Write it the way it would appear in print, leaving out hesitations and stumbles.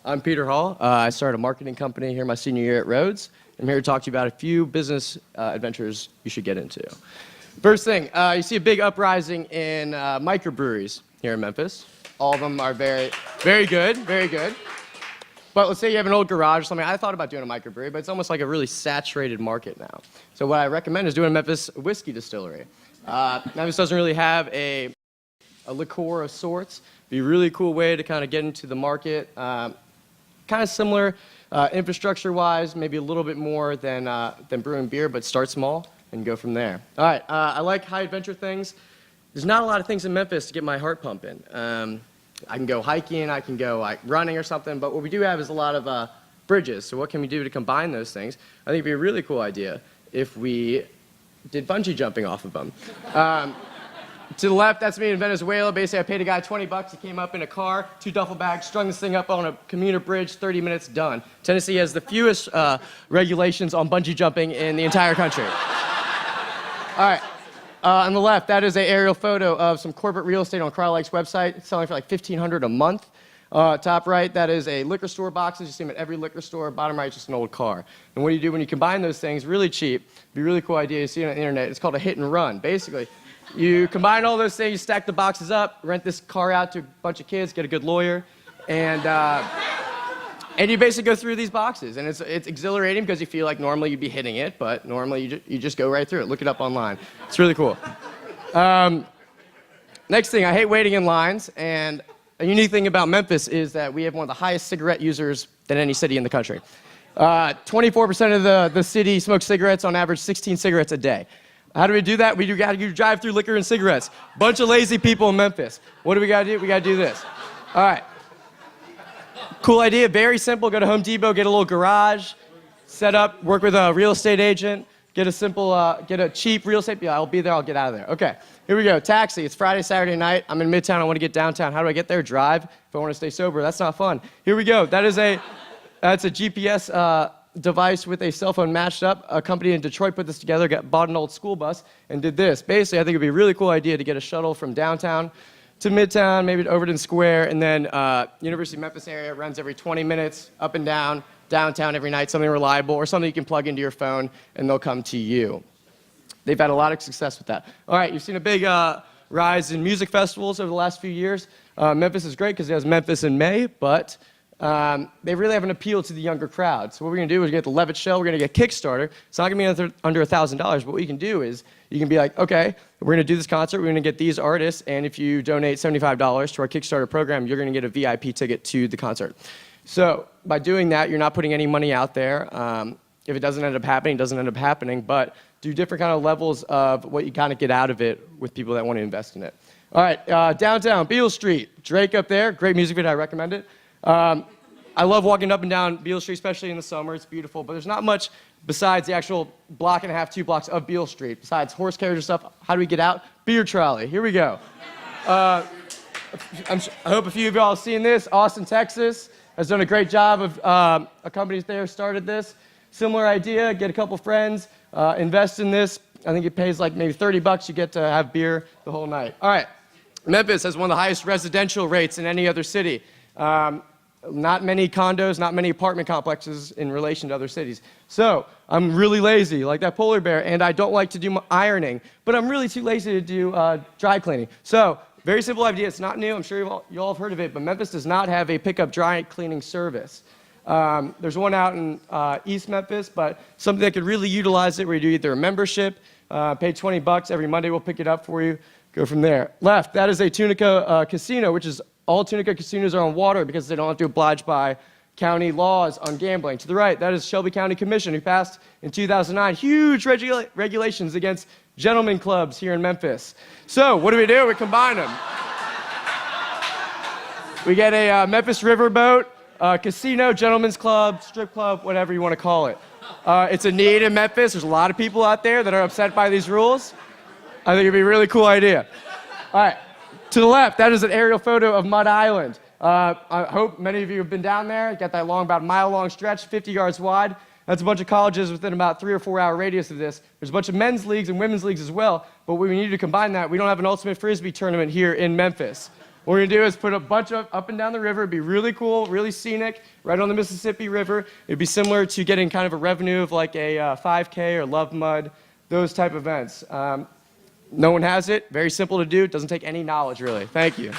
I'm Peter Hall. I started a marketing company here my senior year at Rhodes. I'm here to talk to you about a few business adventures you should get into. First thing, you see a big uprising in microbreweries here in Memphis. All of them are very, very good, very good. But let's say you have an old garage or something. I thought about doing a microbrewery, but it's almost like a really saturated market now. So what I recommend is doing a Memphis whiskey distillery. Memphis doesn't really have a liqueur of sorts. Be a really cool way to kind of get into the market. Kind of similar infrastructure-wise, maybe a little bit more than brewing beer, but start small and go from there. All right, I like high-adventure things. There's not a lot of things in Memphis to get my heart pumping. I can go hiking, I can go like running or something, but what we do have is a lot of bridges. So what can we do to combine those things? I think it'd be a really cool idea if we did bungee jumping off of them. To the left, that's me in Venezuela. Basically, I paid a guy $20. He came up in a car, 2 duffel bags, strung this thing up on a commuter bridge, 30 minutes, done. Tennessee has the fewest regulations on bungee jumping in the entire country. All right. On the left, that is an aerial photo of some corporate real estate on Carl-Lake's website. It's selling for like $1,500 a month. Top right, that is a liquor store boxes. You see them at every liquor store. Bottom right, just an old car. And what do you do when you combine those things? Really cheap. It'd be a really cool idea. You see it on the internet. It's called a hit and run. Basically, you combine all those things, you stack the boxes up, rent this car out to a bunch of kids, get a good lawyer, and you basically go through these boxes. And it's exhilarating because you feel like normally you'd be hitting it, but normally you just go right through it. Look it up online. It's really cool. Next thing, I hate waiting in lines, and a unique thing about Memphis is that we have one of the highest cigarette users than any city in the country. 24% of the city smokes cigarettes, on average 16 cigarettes a day. How do we do that? We gotta do drive-through liquor and cigarettes. Bunch of lazy people in Memphis. What do we gotta do? We gotta do this. All right. Cool idea, very simple. Go to Home Depot, get a little garage, set up, work with a real estate agent, get a cheap real estate. Yeah, I'll be there, I'll get out of there. Okay, here we go. Taxi, it's Friday, Saturday night. I'm in Midtown, I wanna get downtown. How do I get there? Drive. If I wanna stay sober, that's not fun. Here we go. That's a GPS device with a cell phone matched up. A company in Detroit put this together, bought an old school bus, and did this. Basically, I think it'd be a really cool idea to get a shuttle from downtown to Midtown, maybe to Overton Square, and then University of Memphis area runs every 20 minutes, up and down, downtown every night, something reliable, or something you can plug into your phone, and they'll come to you. They've had a lot of success with that. All right, you've seen a big rise in music festivals over the last few years. Memphis is great because it has Memphis in May, but they really have an appeal to the younger crowd. So what we're going to do is get the Levitt Shell, we're going to get Kickstarter. It's not going to be under $1,000, but what you can do is you can be like, okay, we're going to do this concert, we're going to get these artists, and if you donate $75 to our Kickstarter program, you're going to get a VIP ticket to the concert. So by doing that, you're not putting any money out there. If it doesn't end up happening, it doesn't end up happening, but do different kind of levels of what you kind of get out of it with people that want to invest in it. All right, downtown, Beale Street, Drake up there, great music video, I recommend it. I love walking up and down Beale Street, especially in the summer. It's beautiful, but there's not much besides the actual block and a half, 2 blocks of Beale Street. Besides horse carriage and stuff, how do we get out? Beer trolley. Here we go. I hope a few of y'all have seen this. Austin, Texas has done a great job of a company there started this. Similar idea, get a couple friends, invest in this. I think it pays like maybe $30. You get to have beer the whole night. All right. Memphis has one of the highest residential rates in any other city. Not many condos, not many apartment complexes in relation to other cities. So I'm really lazy, like that polar bear, and I don't like to do ironing, but I'm really too lazy to do dry cleaning. So very simple idea. It's not new. I'm sure you all have heard of it, but Memphis does not have a pickup dry cleaning service. There's one out in East Memphis, but something that could really utilize it where you do either a membership, pay $20, every Monday we'll pick it up for you, go from there. Left, that is a Tunica casino, which is all Tunica casinos are on water because they don't have to oblige by county laws on gambling. To the right, that is Shelby County Commission, who passed in 2009 huge regulations against gentlemen clubs here in Memphis. So what do? We combine them. We get a Memphis riverboat, casino, gentlemen's club, strip club, whatever you want to call it. It's a need in Memphis. There's a lot of people out there that are upset by these rules. I think it'd be a really cool idea. All right. To the left, that is an aerial photo of Mud Island. I hope many of you have been down there. You got that long, about a mile-long stretch, 50 yards wide. That's a bunch of colleges within about 3 or 4 hour radius of this. There's a bunch of men's leagues and women's leagues as well, but we need to combine that. We don't have an ultimate frisbee tournament here in Memphis. What we're gonna do is put a bunch of up and down the river. It'd be really cool, really scenic, right on the Mississippi River. It'd be similar to getting kind of a revenue of like a 5K or Love Mud, those type events. No one has it. Very simple to do. It doesn't take any knowledge, really. Thank you.